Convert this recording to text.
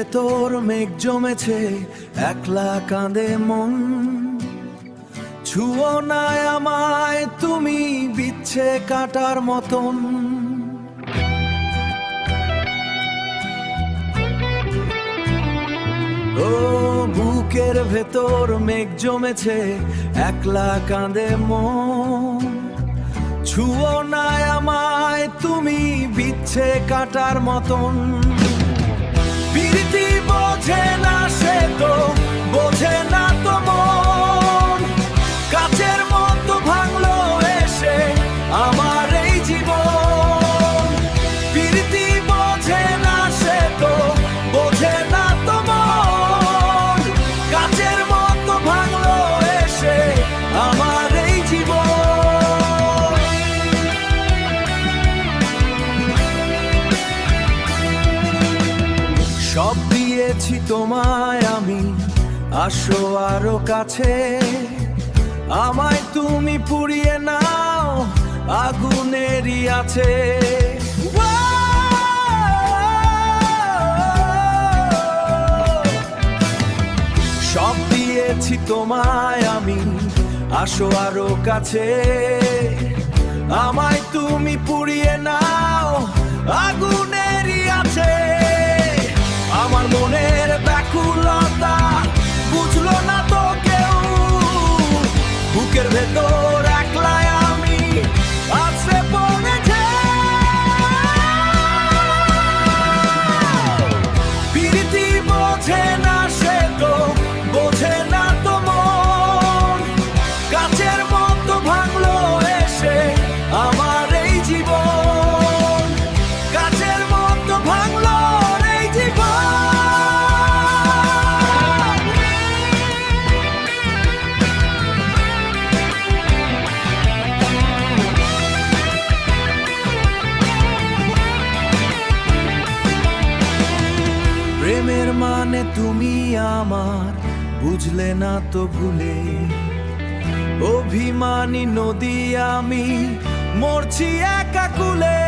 ভেতর মেঘ জমেছে, একলা কাঁদে মন। ছুঁয়ো না আমায় তুমি বিচ্ছে কাটার মতন। ও বুকের ভেতর মেঘ জমেছে, একলা কাঁদে মন। ছুঁয়ো না আমায় তুমি বিচ্ছে কাটার মতন। প্রীতি বোঝে না সে তো, বোঝে না তো মন। কাচের মতো ভাঙলো এসে আমার এই জীবন। প্রীতি বোঝে না সে তো, বোঝে না তো মন। কাচের মতো ভাঙলো এসে আমার এই জীবন। সব দিয়েছি তোমায় আমি, আসো আরো কাছে। আমায় তুমি পুড়িয়ে নাও, আগুনেরই আছে। সব দিয়েছি তোমায় আমি, আসো আরো কাছে। আমায় তুমি পুড়িয়ে নাও, আগুনেরই আছে। আমার মনের ব্যাকুলতা বুঝলো না তো কেউ। বুকের ভেতর একলাই আমি আছড়ে পড়েছে। প্রীতি বোঝে না সে তো, বোঝে না তো মন। কাচের মতো ভাঙলো এসে আমার এই জীবন। কাচের মতো ভাঙলো এই জীবন। প্রেমের মানে তুমি আমার, বুঝলে না তো ভুলে। অভিমানী নদী আমি, মরছি একা কুলে।